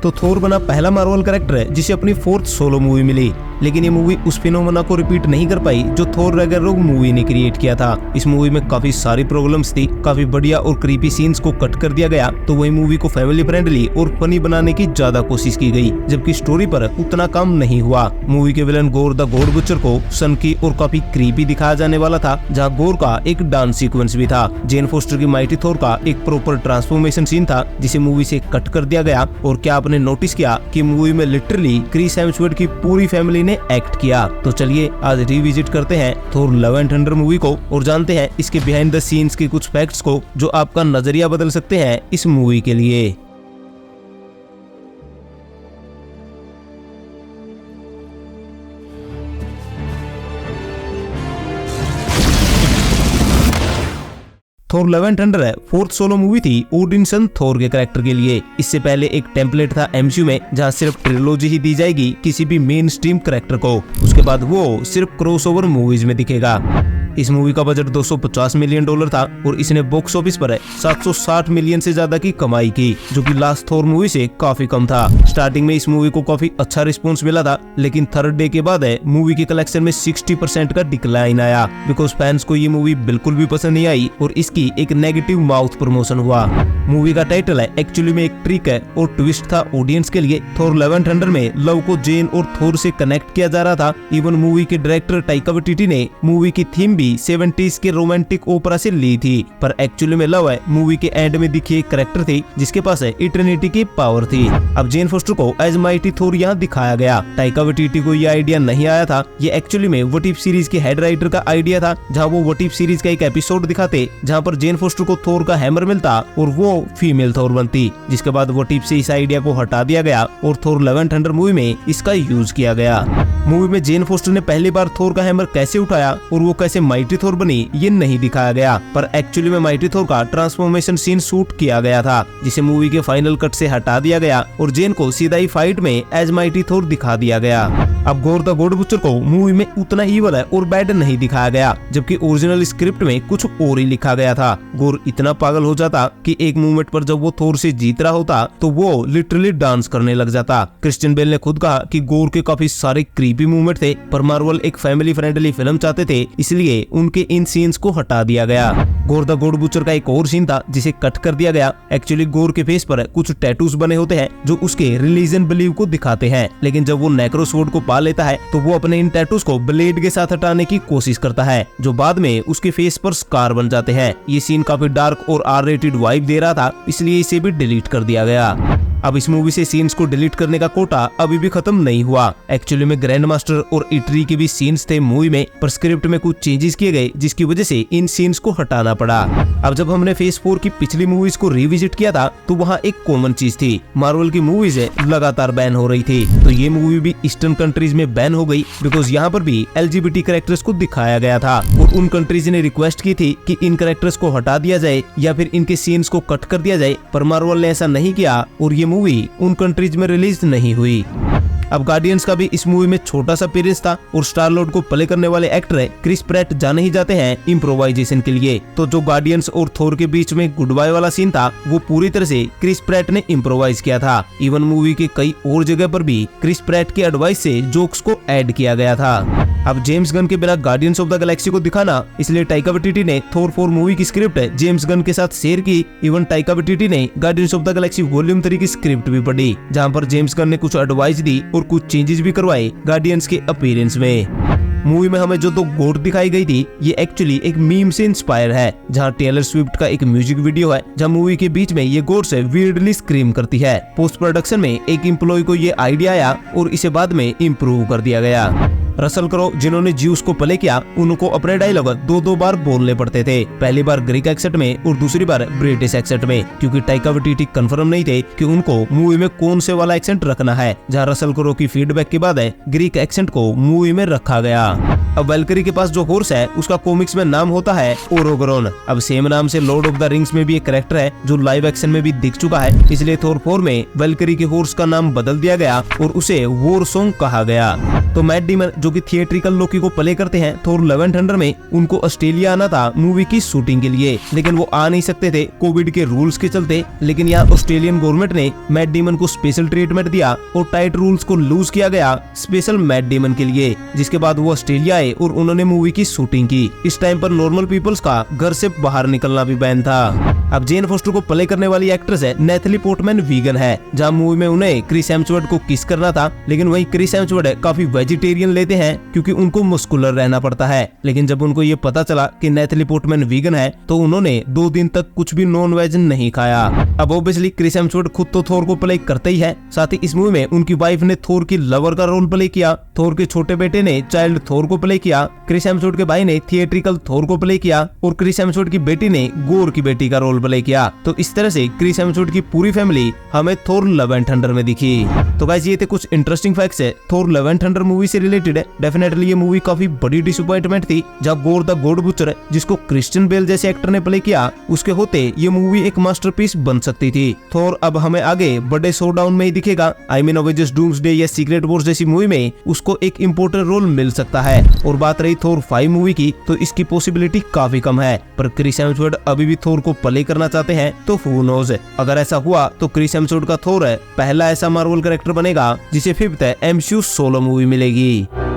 तो थोर बना पहला मार्वल कैरेक्टर है जिसे अपनी 4th सोलो मूवी मिली। लेकिन ये मूवी उस फिनोमेना को रिपीट नहीं कर पाई जो थोर रैग्नारोक मूवी ने क्रिएट किया था। इस मूवी में काफी सारी प्रॉब्लम्स थी, काफी बढ़िया और क्रीपी सीन्स को कट कर दिया गया, तो वही मूवी को फैमिली फ्रेंडली और फनी बनाने की ज्यादा कोशिश की गई, जबकि स्टोरी पर उतना काम नहीं हुआ। मूवी के विलन गोर द गॉड बुचर को सनकी और काफी क्रीपी दिखाया जाने वाला था, जहाँ गोर का एक डांस सीक्वेंस भी था। जेन फोस्टर की माइटी थोर का एक प्रॉपर ट्रांसफॉर्मेशन सीन था जिसे मूवी से कट कर दिया गया। और क्या आपने नोटिस किया कि मूवी में लिटरली क्रिस हेम्सवर्थ की पूरी फैमिली ने एक्ट किया। तो चलिए आज रिविजिट करते हैं थोर लव एंड थंडर मूवी को और जानते हैं इसके बिहाइंड द सीन्स के कुछ फैक्ट्स को जो आपका नजरिया बदल सकते हैं इस मूवी के लिए। थोर लव एंड थंडर है 4th सोलो मूवी थी ओडिनसन थोर के कैरेक्टर के लिए। इससे पहले एक टेम्पलेट था एमसीयू में जहां सिर्फ ट्रिलोजी ही दी जाएगी किसी भी मेन स्ट्रीम कैरेक्टर को, उसके बाद वो सिर्फ क्रॉसओवर मूवीज में दिखेगा। इस मूवी का बजट $250 मिलियन था और इसने बॉक्स ऑफिस पर 760 मिलियन से ज्यादा की कमाई की, जो कि लास्ट थोर मूवी से काफी कम था। स्टार्टिंग में इस मूवी को काफी अच्छा रिस्पॉन्स मिला था, लेकिन थर्ड डे के बाद मूवी के कलेक्शन में 60% का डिक्लाइन आया, बिकॉज फैंस को ये मूवी बिल्कुल भी पसंद नहीं आई और इसकी एक नेगेटिव माउथ प्रमोशन हुआ। मूवी का टाइटल है एक्चुअली में एक ट्रिक है और ट्विस्ट था ऑडियंस के लिए। थोर लव एंड थंडर में लव को जेन और थोर से कनेक्ट किया जा रहा था। इवन मूवी के डायरेक्टर टाइका वाइटिटी ने मूवी की थीम 70s के रोमांटिक ओपरा से ली थी, पर एक्चुअली में लव है मूवी के एंड में दिखी एक कैरेक्टर थी जिसके पास इटर्निटी की पावर थी। अब जेन फोस्टर को एज माइटी थोर यहाँ दिखाया गया। टाइका वाइटिटी को ये आइडिया नहीं आया था, ये एक्चुअली में व्हाट इफ सीरीज के हेड राइटर का आइडिया था, जहाँ वो व्हाट इफ सीरीज का एक एपिसोड दिखाते जहाँ पर जेन फोस्टर को थोर का हैमर मिलता और वो फीमेल थोर बनती, जिसके बाद व्हाट इफ से इस आइडिया को हटा दिया गया और थोर लव एंड थंडर मूवी में इसका यूज किया गया। मूवी में जेन फोस्टर ने पहली बार थोर का हैमर कैसे उठाया और वो कैसे माइटी थोर बनी ये नहीं दिखाया गया, पर एक्चुअली में माइटी थोर का ट्रांसफॉर्मेशन सीन शूट किया गया था, जिसे मूवी के फाइनल कट से हटा दिया गया और जेन को सीधा ही फाइट में एज माइटी थोर दिखा दिया गया। अब गोर द गॉड बुचर को मूवी में उतना ईवल है और बैड नहीं दिखाया गया, जबकि ओरिजिनल स्क्रिप्ट में कुछ और ही लिखा गया था। गोर इतना पागल हो जाता कि एक मूवमेंट पर जब वो थोर से जीत रहा होता तो वो लिटरली डांस करने लग जाता। क्रिश्चियन बेल ने खुद कहा कि गोर के काफी सारे क्रीपी मूवमेंट थे, पर मार्वल एक फैमिली फ्रेंडली फिल्म चाहते थे, इसलिए उनके इन सीन्स को हटा दिया गया। गोर द गॉड बुचर का एक और सीन था जिसे कट कर दिया गया। एक्चुअली गोर के फेस पर कुछ टैटूज बने होते हैं जो उसके रिलीजन बिलीव को दिखाते हैं, लेकिन जब वो नेक्रोसवॉर्ड को पा लेता है तो वो अपने इन टैटूज को ब्लेड के साथ हटाने की कोशिश करता है, जो बाद में उसके फेस पर स्कार बन जाते हैं। ये सीन काफी डार्क और R-rated वाइब दे रहा था, इसलिए इसे भी डिलीट कर दिया गया। अब इस मूवी से सीन्स को डिलीट करने का कोटा अभी भी खत्म नहीं हुआ। एक्चुअली में ग्रैंड मास्टर और इटरी के भी सीन्स थे मूवी में, पर स्क्रिप्ट में कुछ चेंजेस किए गए जिसकी वजह से इन सीन्स को हटाना पड़ा। अब जब हमने फेज 4 की पिछली मूवीज को रिविजिट किया था तो वहाँ एक कॉमन चीज थी, मार्वल की मूवीज लगातार बैन हो रही थी, तो ये मूवी भी ईस्टर्न कंट्रीज में बैन हो गई, बिकॉज यहाँ पर भी LGBT कैरेक्टर्स को दिखाया गया था और उन कंट्रीज ने रिक्वेस्ट की थी कि इन कैरेक्टर्स को हटा दिया जाए या फिर इनके सीन्स को कट कर दिया जाए, पर मार्वल ने ऐसा नहीं किया और ये मूवी उन कंट्रीज में रिलीज नहीं हुई। अब गार्डियंस का भी इस मूवी में छोटा सा अपीयरेंस था और स्टार लॉर्ड को प्ले करने वाले एक्टर है क्रिस प्रैट जाने ही जाते हैं इम्प्रोवाइजेशन के लिए, तो जो गार्डियंस और थोर के बीच में गुड बाय वाला सीन था वो पूरी तरह से क्रिस प्रैट ने इम्प्रोवाइज किया था। इवन मूवी के कई और जगह पर भी क्रिस प्रैट के एडवाइस से जोक्स को ऐड किया गया था। अब जेम्स गन के बिना गार्डियंस ऑफ द गैलेक्सी को दिखाना, इसलिए टाइका वाइटिटी ने थोर 4 मूवी की स्क्रिप्ट जेम्स गन के साथ शेयर की। इवन टाइका वाइटिटी ने guardians of the Galaxy volume 3 की स्क्रिप्ट भी पढ़ी, जहाँ पर जेम्स गन ने कुछ एडवाइस दी और कुछ चेंजेस भी करवाए गार्डियंस के अपीयरेंस में। मूवी में हमें जो दो गोट दिखाई गई थी ये एक्चुअली एक मीम से इंस्पायर है, जहां टेलर स्विफ्ट का एक म्यूजिक वीडियो है जहां मूवी के बीच में ये गोट से वियर्डली स्क्रीम करती है। पोस्ट प्रोडक्शन में एक एम्प्लॉय को ये आइडिया आया और इसे बाद में इम्प्रूव कर दिया गया। रसल क्रो जिन्होंने ज्यूस को प्ले किया उनको अपने डायलॉग दो बार बोलने पड़ते थे, पहली बार ग्रीक एक्सेंट में और दूसरी बार ब्रिटिश एक्सेंट में, क्योंकि टाइका वाइटिटी कंफर्म नहीं थे कि उनको मूवी में कौन से वाला एक्सेंट रखना है। जहां रसल क्रो की फीडबैक के बाद ग्रीक एक्सेंट को मूवी में रखा गया। अब वेलकरी के पास जो हॉर्स है उसका कॉमिक्स में नाम होता है ओरोगोन। अब सेम नाम से लॉर्ड ऑफ द रिंग्स में भी एक कैरेक्टर है जो लाइव एक्शन में भी दिख चुका है, इसलिए थोर 4 में वेलकरी के हॉर्स का नाम बदल दिया गया और उसे वॉर सॉन्ग कहा गया। तो मैट डीमन जो कि थिएट्रिकल लोकी को प्ले करते हैं थोर लव एंड थंडर में, उनको ऑस्ट्रेलिया आना था मूवी की शूटिंग के लिए, लेकिन वो आ नहीं सकते थे कोविड के रूल्स के चलते। लेकिन यहाँ ऑस्ट्रेलियन गवर्नमेंट ने मैट डेमन को स्पेशल ट्रीटमेंट दिया और टाइट रूल्स को लूज किया गया स्पेशल मैट डेमन के लिए, जिसके बाद वो ऑस्ट्रेलिया आए और उन्होंने मूवी की शूटिंग की। इस टाइम पर नॉर्मल पीपल्स का घर से बाहर निकलना भी बैन था। अब जेन फोस्टर को प्ले करने वाली एक्ट्रेस है नेथली पोर्टमैन वीगन है। जहाँ मूवी में उन्हें क्रिस हेम्सवर्थ को किस करना था, लेकिन वही क्रिस हेम्सवर्थ काफी वेजिटेरियन लेते हैं क्योंकि उनको मस्कुलर रहना पड़ता है। लेकिन जब उनको ये पता चला कि नेथली पोर्टमैन वीगन है तो उन्होंने 2 दिन तक कुछ भी नॉन वेज नहीं खाया। अब ऑब्वियसली क्रिस हेम्सवर्थ खुद तो थोर को प्ले करते ही है, साथ ही इस मूवी में उनकी वाइफ ने थोर की लवर का रोल प्ले किया, थोर के छोटे बेटे ने चाइल्ड थोर को प्ले किया, क्रिस हेम्सवर्थ के भाई ने थिएट्रिकल थोर को प्ले किया और क्रिस हेम्सवर्थ की बेटी ने गोर की बेटी का रोल प्ले किया। तो इस तरह से क्रिस हेम्सवर्थ की पूरी फैमिली हमें थोर लव एंड थंडर में दिखी। तो गाइस ये थे कुछ इंटरेस्टिंग फैक्ट्स है थोर लव एंड थंडर मूवी से रिलेटेड है। डेफिनेटली ये मूवी काफी बड़ी डिसअपॉइंटमेंट थी, जब गोर द गॉड बुचर जिसको क्रिश्चियन बेल जैसे एक्टर ने प्ले किया उसके होते ये मूवी एक मास्टरपीस बन सकती थी। थोर अब हमें आगे बड़े शोडाउन में ही दिखेगा। आई मीन अवेंजर्स डूम्सडे या सीक्रेट वॉर्स जैसी मूवी में उसको एक इम्पोर्टेंट रोल मिल सकता है। और बात रही थोर 5 मूवी की तो इसकी पॉसिबिलिटी काफी कम है, पर क्रिस हेम्सवर्थ अभी भी थोर को प्ले करना चाहते हैं तो हू नोज। अगर ऐसा हुआ तो क्रिस हेम्सवर्थ का थोर पहला ऐसा मार्वल कैरेक्टर बनेगा जिसे 5th MCU सोलो मूवी मिलेगी।